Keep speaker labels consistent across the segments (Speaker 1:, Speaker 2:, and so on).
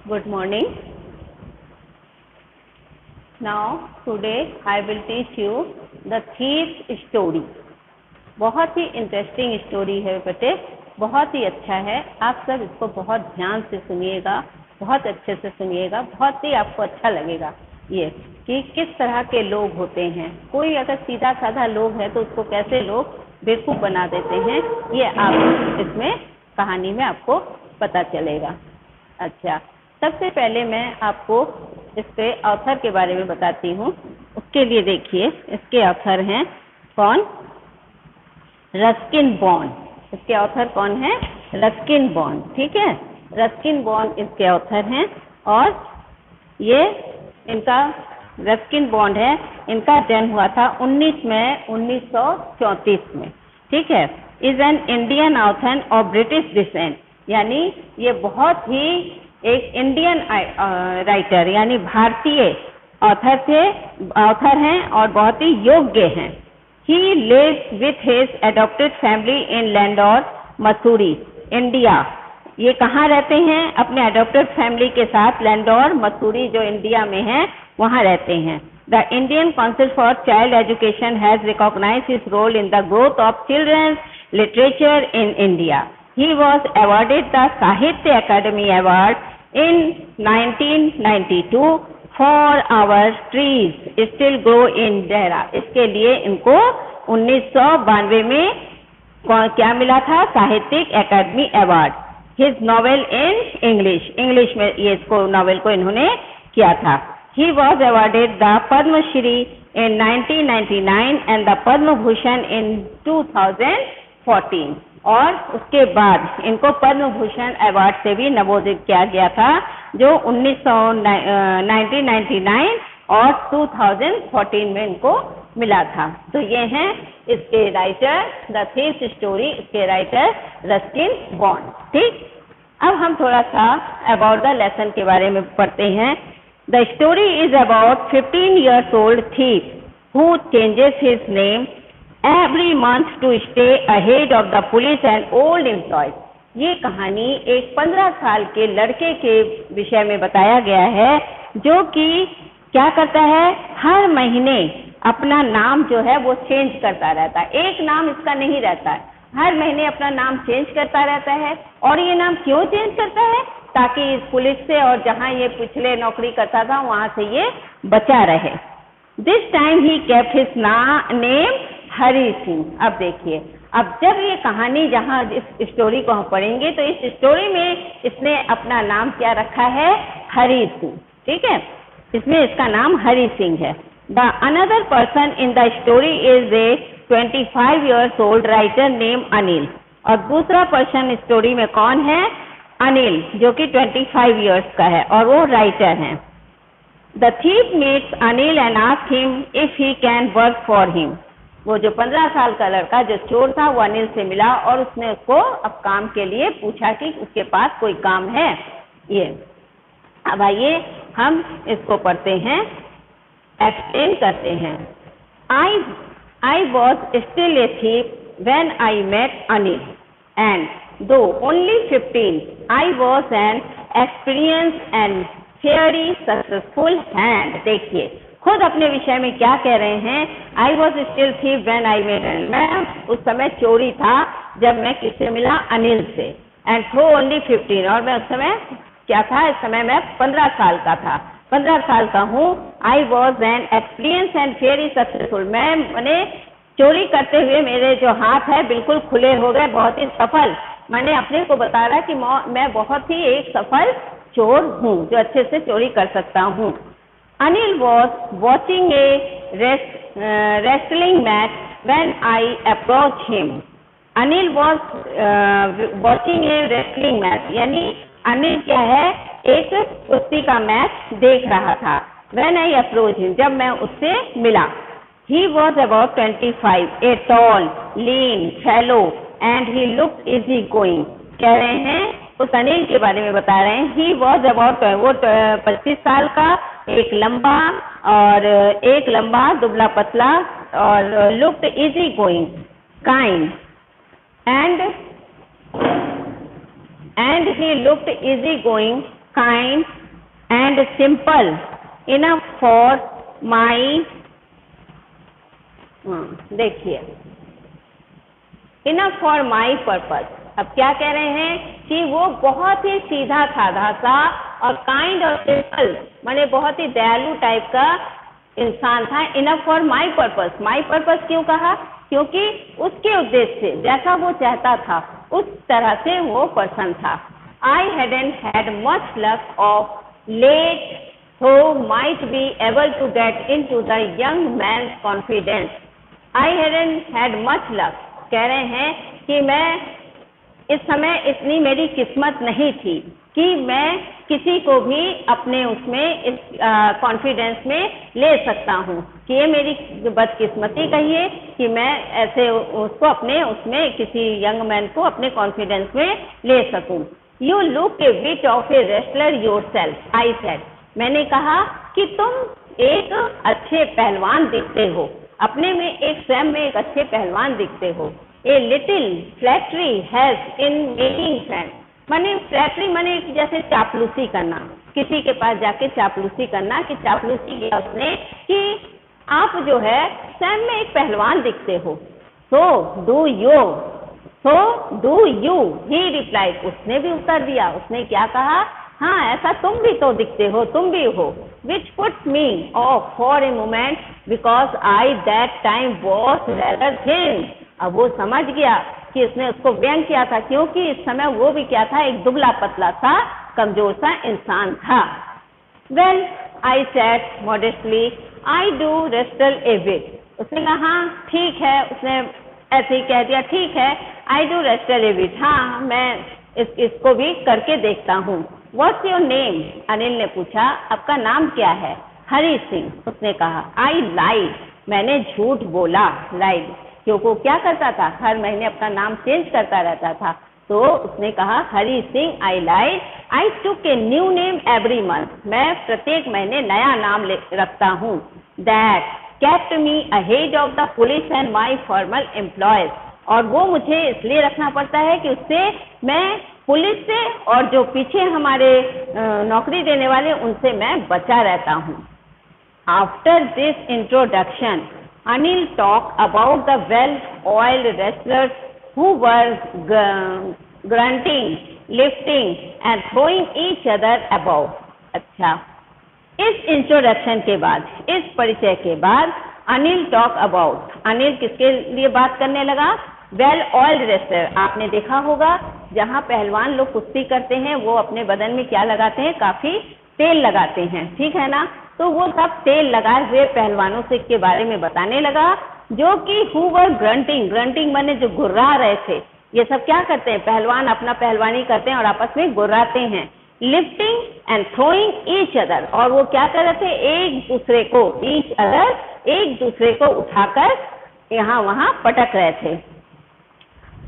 Speaker 1: Good morning. Now today I will teach you the thief story. बहुत ही interesting story है बेटे, बहुत ही अच्छा है। आप सब इसको बहुत ध्यान से सुनिएगा, बहुत अच्छे से सुनिएगा, बहुत ही आपको अच्छा लगेगा ये कि किस तरह के लोग होते हैं। कोई अगर सीधा साधा लोग है तो उसको कैसे लोग बेवकूफ़ बना देते हैं, ये आप इसमें कहानी में आपको पता चलेगा। अच्छा, सबसे पहले मैं आपको इसके ऑथर के बारे में बताती हूँ। उसके लिए देखिए, इसके ऑथर हैं कौन? Ruskin bond. इसके ऑथर कौन है? Ruskin bond. ठीक है, रस्किन बॉन्ड इसके ऑथर हैं। और ये इनका रस्किन बॉन्ड है, इनका जन्म हुआ था 19 मई 1934 में। ठीक है, is an Indian author of British descent, यानी ये बहुत ही एक इंडियन राइटर यानी भारतीय ऑथर हैं और बहुत ही योग्य हैं। He lives with his adopted family in Landor, Mussoorie, India. ये कहाँ रहते हैं? अपने अडॉप्टेड फैमिली के साथ लैंडोर, मसूरी जो इंडिया में है, वहाँ रहते हैं। The Indian Council for Child Education has recognized his role in the growth of children's literature in India. He was awarded the Sahitya Akademi Award in 1992 for our trees still grow in Dehra. इसके लिए इनको 1992 में क्या मिला था? साहित्यिक academy award. His novel in English में ये इसको नॉवेल को इन्होंने किया था। He was awarded the Padmashri in 1999 and the Padma Bhushan in 2014। और उसके बाद इनको पद्म भूषण अवार्ड से भी नवोदित किया गया था, जो 1999 और 2014 में इनको मिला था। तो ये हैं इसके राइटर, द थीफ स्टोरी, इसके राइटर रस्किन बॉन्ड। ठीक, अब हम थोड़ा सा अबाउट द लेसन के बारे में पढ़ते हैं। The story is about 15 years old thief who changes his name every month to stay ahead of the police and old employees. ये कहानी एक 15 साल के लड़के के विषय में बताया गया है, जो कि क्या करता है? हर महीने अपना नाम जो है वो चेंज करता रहता है। एक नाम इसका नहीं रहता है, हर महीने अपना नाम चेंज करता रहता है। और ये नाम क्यों चेंज करता है? ताकि इस पुलिस से और जहाँ ये पिछले नौकरी करता था वहाँ से ये बचा रहे। This time he kept his name Hari Singh. अब देखिए, अब जब ये कहानी जहाँ इस स्टोरी को हम पढ़ेंगे तो इस स्टोरी में इसने अपना नाम क्या रखा है? हरी सिंह। ठीक है, इसमें इसका नाम हरी सिंह है। The another person in the story is a 25 years old writer name Anil. और दूसरा पर्सन स्टोरी में कौन है? अनिल, जो कि 25 years का है और वो राइटर हैं। The thief meets Anil and asks him if he can work for him. वो जो 15 साल का लड़का जो चोर था वो अनिल से मिला और उसने उसको अब काम के लिए पूछा कि उसके पास कोई काम है। ये अब आइए हम इसको पढ़ते हैं, एक्सप्लेन करते हैं। I was still a thief when I met Anil and though only 15 I was an experience and fairly successful hand. देखिए खुद अपने विषय में क्या कह रहे हैं? I was still thief when I met Anil. मैं उस समय चोरी था जब मैं किससे मिला? अनिल से। एंड थ्रो ओनली 15, और मैं उस समय क्या था? इस समय मैं 15 साल का था, 15 साल का हूँ। आई was an experience and very successful. मैंने चोरी करते हुए मेरे जो हाथ है बिल्कुल खुले हो गए, बहुत ही सफल। मैंने अपने को बता रहा कि मैं बहुत ही एक सफल चोर हूँ जो अच्छे से चोरी कर सकता हूँ। Anil was watching A wrestling match when I approach him. Anil was watching A wrestling match, यानी अनिल क्या है? एक कुश्ती का मैच देख रहा था। व्हेन आई अप्रोच हिम, जब मैं उससे मिला। He was about 25, a tall lean fellow and he looked easy going. कह रहे हैं उस अनिल के बारे में बता रहे हैं। ही वॉज अबाउट, वो 25 साल का, एक लंबा दुबला पतला, और looked easy going kind and he looked easy going kind and simple enough for my देखिए enough for my purpose। अब क्या कह रहे हैं कि वो बहुत ही सीधा साधा सा और काइंड और सिंपल माने बहुत ही दयालु टाइप का इंसान था। Enough for my purpose. My purpose क्यों कहा? क्योंकि उसके उद्देश्य से जैसा वो चाहता था उस तरह से वो पर्सन था। आई hadn't had much luck of late who might be able to get into the young man's confidence। I hadn't had much luck कह रहे हैं कि मैं इस समय इतनी मेरी किस्मत नहीं थी कि मैं किसी को भी अपने उसमें इस कॉन्फिडेंस में ले सकता हूँ कि ये मेरी बदकिस्मती कहिए कि मैं ऐसे उसको अपने उसमें किसी यंग मैन को अपने कॉन्फिडेंस में ले सकूँ। You look A bit of a wrestler yourself I said. मैंने कहा कि तुम एक अच्छे पहलवान दिखते हो, अपने में एक स्वयं में एक अच्छे पहलवान दिखते हो। A little flattery has in making friend. माने फ्लैटरी माने जैसे चापलूसी करना, किसी के पास जाके चापलूसी करना कि चापलूसी किया उसने कि आप जो है स्वयं में एक पहलवान दिखते हो। So do you he reply. उसने भी उत्तर दिया। उसने क्या कहा? हाँ ऐसा तुम भी तो दिखते हो, तुम भी हो। Which put me of for a moment because I that time was rather thin. अब वो समझ गया कि उसने उसको व्यंग किया था क्योंकि इस समय वो भी क्या था, एक दुबला पतला सा कमजोर सा इंसान था। Well I said modestly I do wrestle A bit. उसने कहा हाँ ठीक है, उसने ऐसे ही कह दिया ठीक है I do wrestle A bit. हाँ मैं इसको भी करके देखता हूँ। What's your name? अनिल ने पूछा। आपका नाम क्या है? हरी सिंह। उसने कहा। आई लाइड। मैंने झूठ बोला। लाइड क्योंकि वो क्या करता था, हर महीने अपना नाम चेंज करता रहता था। तो उसने कहा Hari Singh I lied. I took a new name every month. मैं प्रत्येक महीने नया नाम रखता हूँ। That kept me ahead of the police and my formal employers. और वो मुझे इसलिए रखना पड़ता है कि उससे मैं पुलिस से और जो पीछे हमारे नौकरी देने वाले उनसे मैं बचा रहता हूँ। After this introduction Anil talked about the well-oiled wrestlers who were grunting, lifting and throwing each other about। अच्छा, इस इंट्रोडक्शन के बाद, इस परिचय के बाद अनिल टॉक अबाउट। अनिल किसके लिए बात करने लगा? Well oiled wrestler. आपने देखा होगा जहाँ पहलवान लोग कुश्ती करते हैं वो अपने बदन में क्या लगाते हैं? काफी तेल लगाते हैं, ठीक है ना? तो वो सब तेल लगाए हुए पहलवानों से के बारे में बताने लगा जो कि हु वर ग्रंटिंग। ग्रंटिंग माने जो गुर्रा रहे थे। ये सब क्या करते हैं? पहलवान अपना पहलवानी करते हैं और आपस में गुर्राते हैं। Lifting and throwing each other. और वो क्या कर रहे थे? एक दूसरे को, ईच अदर एक दूसरे को उठाकर यहाँ वहाँ पटक रहे थे।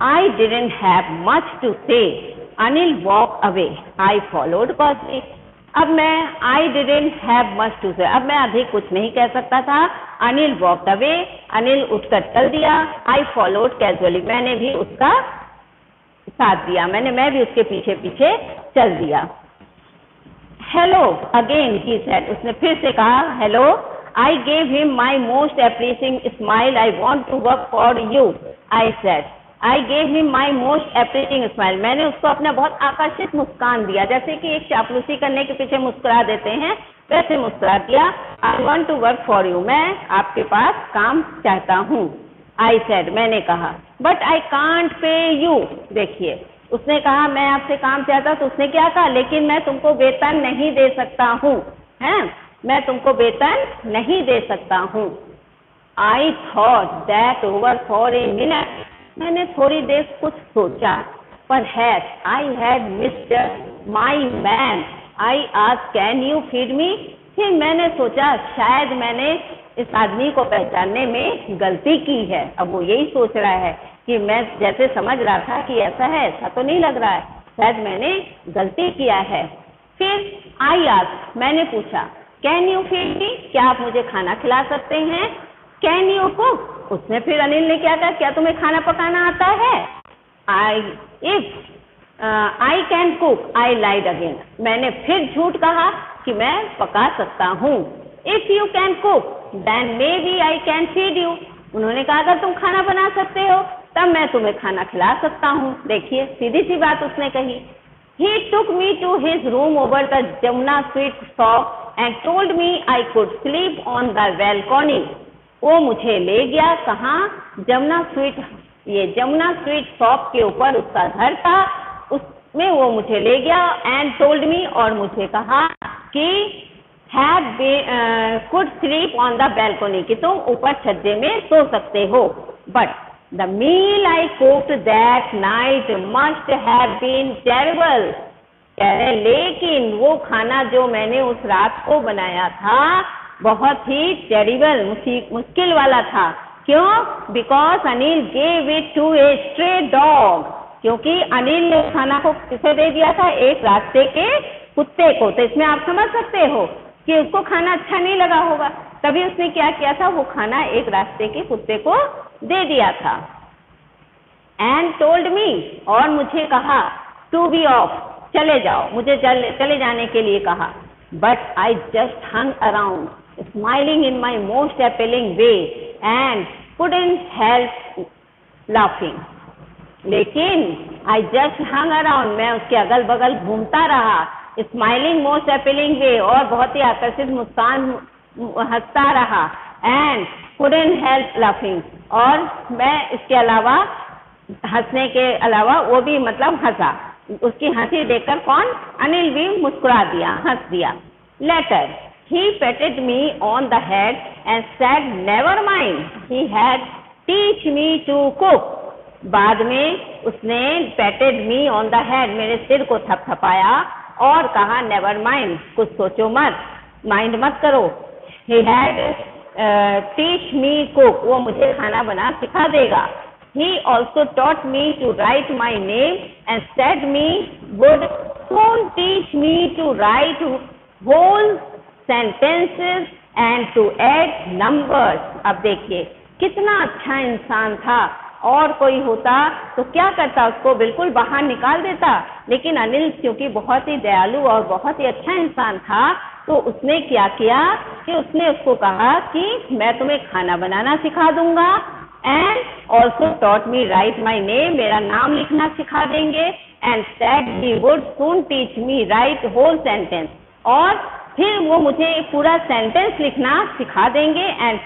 Speaker 1: I didn't have much to say. Anil walk away. I followed closely. अब मैं I didn't have much to say, अब मैं अधिक कुछ नहीं कह सकता था। Anil walked away. अनिल उठकर चल दिया। I followed casually. मैंने भी उसका साथ दिया, मैं भी उसके पीछे पीछे चल दिया। Hello again he said. उसने फिर से कहा hello. I gave him my most appreciating smile. I want to work for you I said. I gave him my most appreciating smile. मैंने उसको अपना बहुत आकर्षित मुस्कान दिया, जैसे कि एक चापलूसी करने के पीछे मुस्कुरा देते हैं वैसे मुस्कुरा दिया। I want to work for you. मैं आपके पास काम चाहता हूँ। I said. मैंने कहा। But I can't pay you. देखिए उसने कहा मैं आपसे काम चाहता, तो उसने क्या कहा? लेकिन मैं तुमको वेतन नहीं दे सकता हूँ। हैं, मैं तुमको वेतन नहीं दे सकता हूँ। I thought that over for a minute. मैंने थोड़ी देर कुछ सोचा। Perhaps I had missed my man. I asked, can you feed me? फिर मैंने सोचा शायद मैंने इस आदमी को पहचानने में गलती की है। अब वो यही सोच रहा है कि मैं जैसे समझ रहा था कि ऐसा है, ऐसा तो नहीं लग रहा है, शायद मैंने गलती किया है। फिर I asked, मैंने पूछा, कैन यू फीड मी? क्या आप मुझे खाना खिला सकते हैं? Can you cook? उसने फिर अनिल ने क्या कहा, क्या तुम्हें खाना पकाना आता है? I can cook, I lied again, मैंने फिर झूठ कहा कि मैं पका सकता हूँ। If you can cook then maybe I can feed you, उन्होंने कहा अगर तुम खाना बना सकते हो तब मैं तुम्हें खाना खिला सकता हूँ। देखिए सीधी सी बात उसने कही। He took me to his room over the Jamuna Sweet shop and told me I could sleep on the balcony. वो मुझे ले गया कहाँ, जमुना स्वीट, ये जमुना स्वीट शॉप के ऊपर उसका घर था, उसमें वो मुझे ले गया एंड टोल्ड मी, और मुझे कहा कि could sleep on the balcony, कि तुम ऊपर छज्जे में सो सकते हो। But the meal I cooked that night must have been terrible. कह रहे लेकिन वो खाना जो मैंने उस रात को बनाया था बहुत ही टेरिबल, मुश्किल वाला था। क्यों? Because Anil gave it to a stray dog. क्योंकि अनिल ने खाना को किसे दे दिया था? एक रास्ते के कुत्ते को। तो इसमें आप समझ सकते हो कि उसको खाना अच्छा नहीं लगा होगा, तभी उसने क्या किया था, वो खाना एक रास्ते के कुत्ते को दे दिया था। एंड टोल्ड मी, और मुझे कहा टू बी ऑफ, चले जाओ, मुझे चले जाने के लिए कहा। But I just hung around smiling in my most appealing way and couldn't help laughing. लेकिन आई जस्ट हंग अराउंड, मैं उसके अगल बगल घूमता रहा, स्माइलिंग मोस्ट अपीलिंग वे, और बहुत ही आकर्षित मुस्कान हंसता रहा, एंड कुडंट हेल्प लाफिंग, और मैं इसके अलावा हंसने के अलावा वो भी मतलब हंसा, उसकी हंसी देखकर कौन, अनिल भी मुस्कुरा दिया, हंस दिया। Later he patted me on the head and said never mind he had teach me to cook. बाद में उसने patted me on the head, मेरे सिर को थपथपाया और कहा नेवर माइंड, कुछ सोचो मत, माइंड मत करो। ही हैड टीच मी कुक, वो मुझे खाना बना सिखा देगा। He also taught me to write my name and said me would soon teach me to write whole sentences and to add numbers. अब देखिए कितना अच्छा इंसान था, और कोई होता तो क्या करता, उसको बिल्कुल बाहर निकाल देता, लेकिन अनिल क्योंकि बहुत ही दयालु और बहुत ही अच्छा इंसान था, तो उसने क्या किया कि उसने उसको कहा कि मैं तुम्हें खाना बनाना सिखा दूंगा, and also taught me write my name, मेरा नाम लिखना सिखा देंगे, and said he would soon teach me write whole sentence, और फिर वो मुझे पूरा सेंटेंस लिखना सिखा देंगे, एंड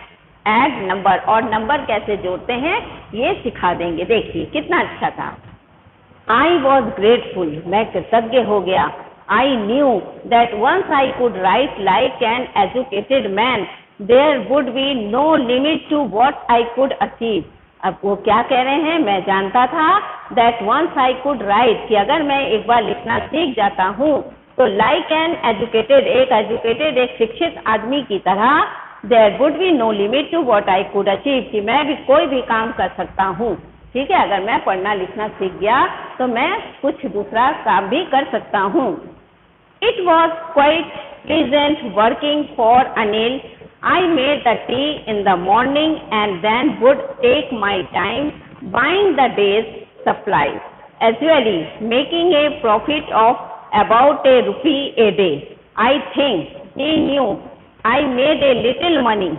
Speaker 1: एड नंबर, और नंबर कैसे जोड़ते हैं ये सिखा देंगे। देखिए कितना अच्छा था। आई वॉज ग्रेटफुल, मैं कृतज्ञ हो गया। I knew that once I could write like an educated man there would be no limit to what I could achieve. अब वो क्या कह रहे हैं, मैं जानता था that once I could write, कि अगर मैं एक बार लिखना सीख जाता हूँ तो लाइक एन एजुकेटेड, एक शिक्षित आदमी की तरह, there would be no limit to what I could achieve, कि मैं भी कोई भी काम कर सकता हूँ। ठीक है, अगर मैं पढ़ना लिखना सीख गया तो मैं कुछ दूसरा काम भी कर सकता हूँ। It was quite pleasant working for Anil. I made the tea in the morning and then would take my time buying the day's supplies, usually making a profit of about ₹1 a day. I think he knew I made a little money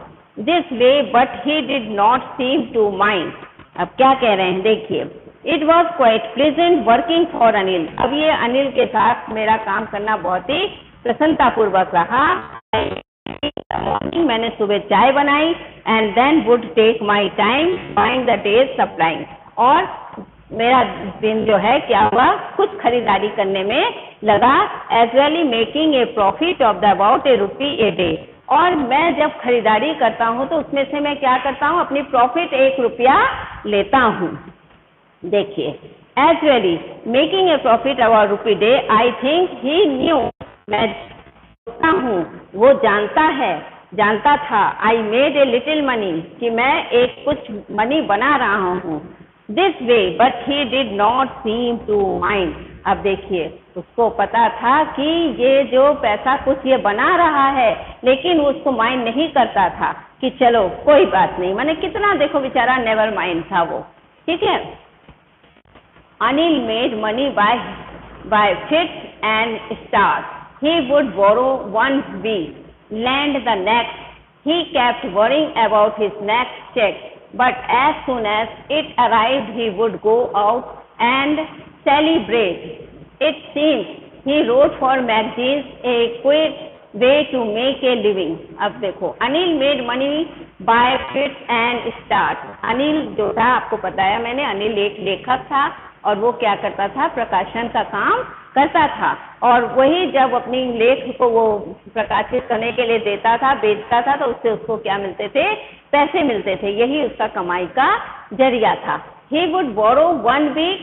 Speaker 1: this way, but he did not seem to mind. अब क्या कह रहे हैं देखिए, It was quite pleasant working for Anil. अब ये अनिल के साथ मेरा काम करना बहुत ही प्रसन्नतापूर्वक रहा। मैंने सुबह चाय बनाई and then would take my time buying the day's supplies, और मेरा दिन जो है क्या हुआ, कुछ खरीदारी करने में लगा, एज वेली making a profit of the about ₹1 a day। और मैं जब खरीदारी करता हूँ तो उसमें से मैं क्या करता हूँ, अपनी प्रॉफिट ₹1 लेता हूँ। देखिए एज वेली making a profit about ₹1 a day, I think he knew, मैं हूँ वो जानता था, I made a little money, कि मैं एक कुछ मनी बना रहा हूँ, this way but he did not seem to mind. अब देखिए उसको पता था कि ये जो पैसा कुछ ये बना रहा है, लेकिन उसको माइंड नहीं करता था कि चलो कोई बात नहीं, मैंने कितना देखो बेचारा नेवर माइंड था वो। ठीक है, Anil made money by fits and starts. He would borrow one week, lend the next. He kept worrying about his next check, but as soon as it arrived, he would go out and celebrate. It seems he wrote for magazines, a quick way to make a living. अब देखो, Anil made money by fits and start. Anil जो था, आपको बताया मैंने, अनिल एक लेखक था और वो क्या करता था, प्रकाशन का काम करता था. और वही जब अपनी लेख को वो प्रकाशित करने के लिए देता था, बेचता था, तो उससे उसको क्या मिलते थे, पैसे मिलते थे. यही उसका कमाई का जरिया था. He would borrow 1 week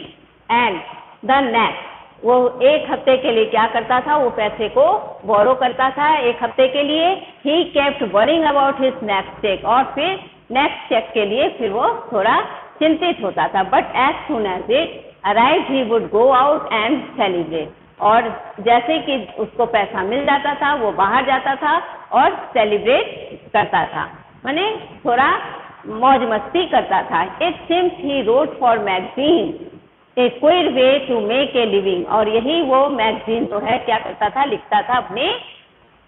Speaker 1: and the next. वो एक हफ्ते के लिए क्या करता था, वो पैसे को बोरो करता था एक हफ्ते के लिए. He kept worrying about his next cheque. और फिर नेक्स्ट चेक के लिए फिर वो थोड़ा चिंतित होता था. But as soon as it arrive he would go out and celebrate. और जैसे कि उसको पैसा मिल जाता था, वो बाहर जाता था और सेलिब्रेट करता था, माने थोड़ा मौज मस्ती करता था. It seems he wrote for magazine, a quick way to make a living. और यही वो मैगजीन जो है क्या करता था, लिखता था अपने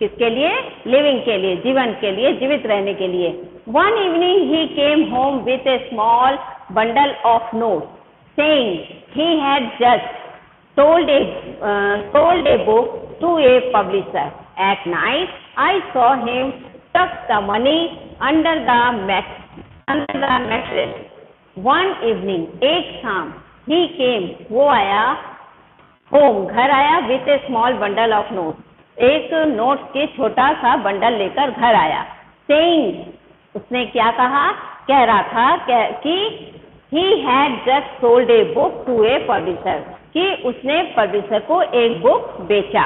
Speaker 1: किसके लिए, लिविंग के लिए, जीवन के लिए, जीवित रहने के लिए. One evening he came home with A small bundle of note, saying he had just sold a book to a publisher. At night, I saw him tuck the money under the mattress. One evening, एक शाम, he came, वो आया, home, घर आया, with a small bundle of notes. एक note के छोटा सा बंडल लेकर घर आया. Saying, उसने क्या कहा, कह रहा था कि he had just sold a book to a publisher, कि उसने पब्लिशर को एक बुक बेचा.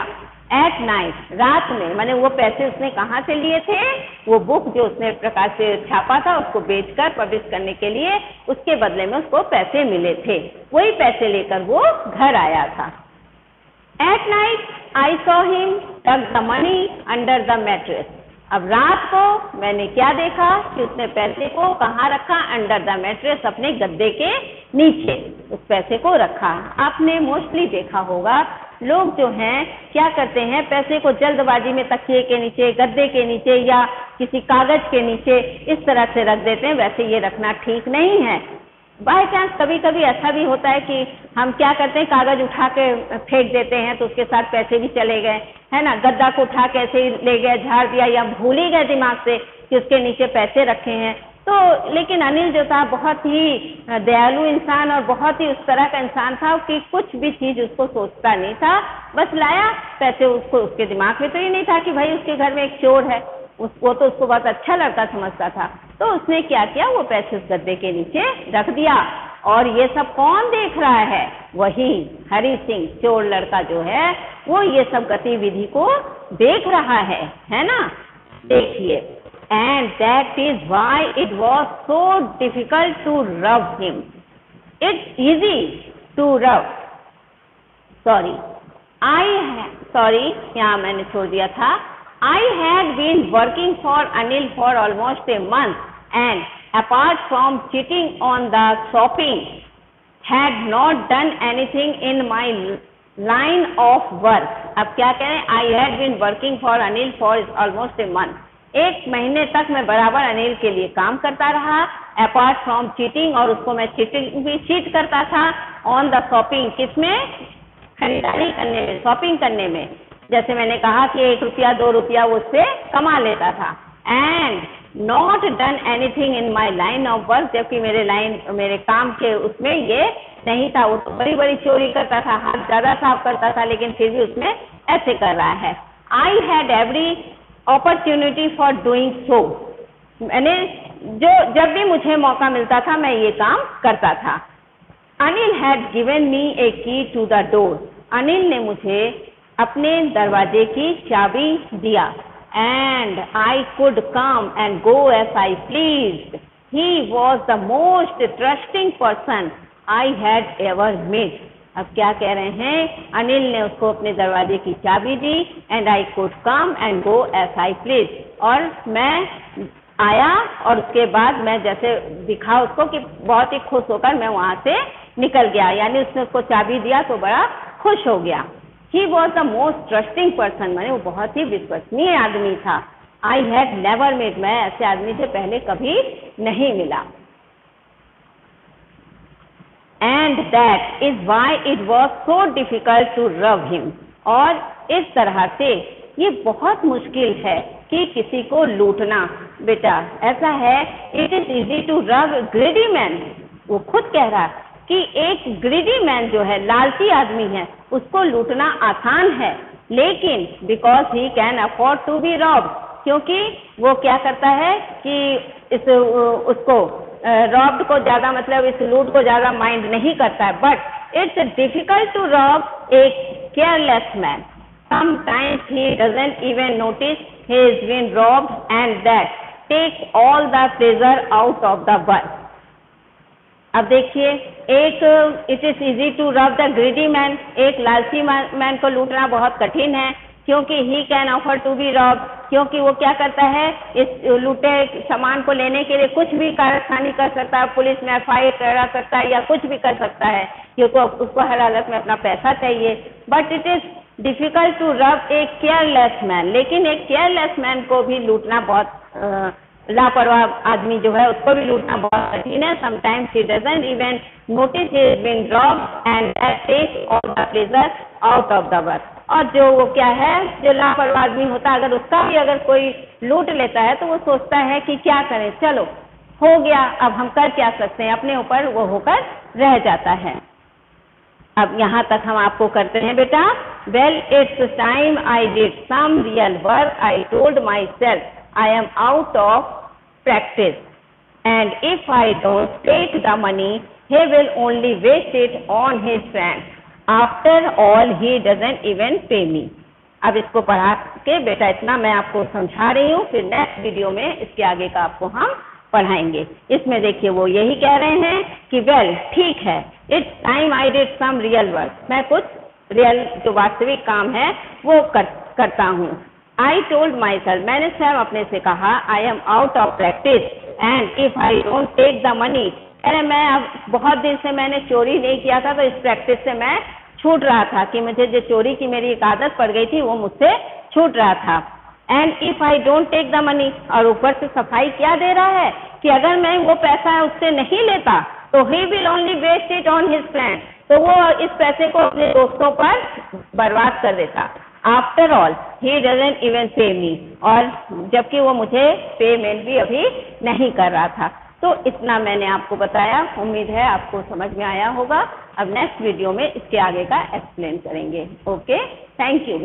Speaker 1: एट नाइट, रात में, माने वो पैसे उसने कहाँ से लिए थे, वो बुक जो उसने प्रकाश से छापा था उसको बेचकर पब्लिश करने के लिए उसके बदले में उसको पैसे मिले थे. वही पैसे लेकर वो घर आया था. At night I saw him tuck the money under the mattress. अब रात को मैंने क्या देखा कि उसने पैसे को कहाँ रखा, अंडर द मैट्रेस, अपने गद्दे के नीचे उस पैसे को रखा. आपने मोस्टली देखा होगा लोग जो हैं क्या करते हैं, पैसे को जल्दबाजी में तकिए के नीचे, गद्दे के नीचे या किसी कागज के नीचे इस तरह से रख देते हैं. वैसे ये रखना ठीक नहीं है. बाय चांस कभी कभी ऐसा भी होता है कि हम क्या करते हैं, कागज उठा के फेंक देते हैं तो उसके साथ पैसे भी चले गए, है ना. गद्दा को उठा के ऐसे ही ले गए, झाड़ दिया, या भूल ही गए दिमाग से कि उसके नीचे पैसे रखे हैं. तो लेकिन अनिल जो था बहुत ही दयालु इंसान और बहुत ही उस तरह का इंसान था कि कुछ भी चीज उसको सोचता नहीं था, बस लाया पैसे. उसको उसके दिमाग में तो ये नहीं था कि भाई उसके घर में एक चोर है. वो तो उसको बहुत अच्छा लड़का समझता था. तो उसने क्या किया, वो पैसे उस गद्दे के नीचे रख दिया. और ये सब कौन देख रहा है, वही हरि सिंह चोर लड़का जो है वो ये सब गतिविधि को देख रहा है ना. देखिए, and that is why it was so difficult to rub him. It's easy to rub. Sorry, यहाँ मैंने छोड़ दिया था. I had been working for Anil for almost a month, and apart from cheating on the shopping, had not done anything in my line of work. अब क्या करें, I had been working for Anil for almost a month. एक महीने तक मैं बराबर अनिल के लिए काम करता रहा. अपार्ट फ्रॉम चीटिंग, और उसको मैं चीट करता था. ऑन द शॉपिंग, किसमें, खरीदारी करने में, शॉपिंग करने में. जैसे मैंने कहा कि 1 रुपया 2 रुपया वो उससे कमा लेता था. And not done anything in my line of work, जबकि मेरे काम के उसमें ये नहीं था. वो तो बड़ी बड़ी चोरी करता था, हाथ ज्यादा साफ करता था, लेकिन फिर भी उसमें ऐसे कर रहा है. I had every opportunity for doing so. मैंने जब भी मुझे मौका मिलता था मैं ये काम करता था. अनिल हैड गिवन मी ए की टू द डोर. अनिल ने मुझे अपने दरवाजे की चाबी दिया. And I could come and go as I pleased. He was the most trusting person I had ever met. अब क्या कह रहे हैं, अनिल ने उसको अपने दरवाजे की चाबी दी. And I could come and go as I please, और मैं आया और उसके बाद मैं जैसे दिखा उसको कि बहुत ही खुश होकर मैं वहां से निकल गया, यानी उसने उसको चाबी दिया तो बड़ा खुश हो गया। ही was the most trusting person, माने वो बहुत ही विश्वसनीय आदमी था। आई हैड नेवर मेट, मैं ऐसे आदमी से पहले कभी नहीं मिला। And that is why it was so difficult to rob him, और इस तरह से ये बहुत मुश्किल है कि किसी को लूटना। बेटा ऐसा है, इट इज इजी टू रब ग्रेडी मैन, वो खुद कह रहा कि एक ग्रीडी मैन जो है, लालची आदमी है, उसको लूटना आसान है, लेकिन because he can afford to be rob, क्योंकि वो क्या करता है कि उसको रॉब्ड को ज्यादा, मतलब इस लूट को ज्यादा माइंड नहीं करता है। But it's difficult to rob a careless man, sometimes he doesn't even notice he is been robbed and that takes all the pleasure out of the work. अब देखिए, एक it is easy to rob the greedy man, एक लालची man को लूटना बहुत कठिन है, क्योंकि he can offer to be rob, क्योंकि वो क्या करता है, इस लूटे सामान को लेने के लिए कुछ भी कारखानी कर सकता है, पुलिस में FIR करा सकता है या कुछ भी कर सकता है, क्योंकि उसको हर हालत में अपना पैसा चाहिए। But it is difficult to rob a careless man, लेकिन एक केयरलेस मैन को भी लूटना बहुत, लापरवाह आदमी जो है उसको भी लूटना बहुत कठिन है। Sometimes he doesn't even notice he is been robbed and that takes all the pleasure out of the work. और जो वो क्या है, जो लापरवाह आदमी होता है, अगर उसका भी अगर कोई लूट लेता है तो वो सोचता है कि क्या करें, चलो हो गया, अब हम कर क्या सकते हैं, अपने ऊपर वो होकर रह जाता है। अब यहाँ तक हम आपको करते हैं बेटा। Well it's time I did some real work, I told myself I am out of practice, and if I don't take the money, he will only waste it on his friends. After all, he doesn't even pay me. अब इसको पढ़ा के बेटा इतना मैं आपको समझा रही हूँ, फिर नेक्स्ट वीडियो में इसके आगे का आपको हम पढ़ाएंगे। इसमें देखिए वो यही कह रहे हैं कि वेल ठीक है, it's time I did some real work, मैं कुछ रियल जो वास्तविक काम है वो करता हूँ। आई टोल्ड माई सेल्फ, मैंने स्वयं अपने से कहा, I am out of practice and if I don't take the money, अरे मैं अब बहुत दिन से मैंने चोरी नहीं किया था, तो इस प्रैक्टिस से मैं छूट रहा था कि मुझे जो चोरी की मेरी एक आदत पड़ गई थी वो मुझसे छूट रहा था। And if I don't take the money, और ऊपर से सफाई क्या दे रहा है कि अगर मैं वो पैसा उससे नहीं लेता तो he will only waste it on his friend, तो वो इस पैसे को अपने दोस्तों पर बर्बाद कर देता। After all he doesn't even पे मी, और जबकि वो मुझे पेमेंट भी अभी नहीं कर रहा था। तो इतना मैंने आपको बताया, उम्मीद है आपको समझ में आया होगा। अब नेक्स्ट वीडियो में इसके आगे का एक्सप्लेन करेंगे। Okay, thank you.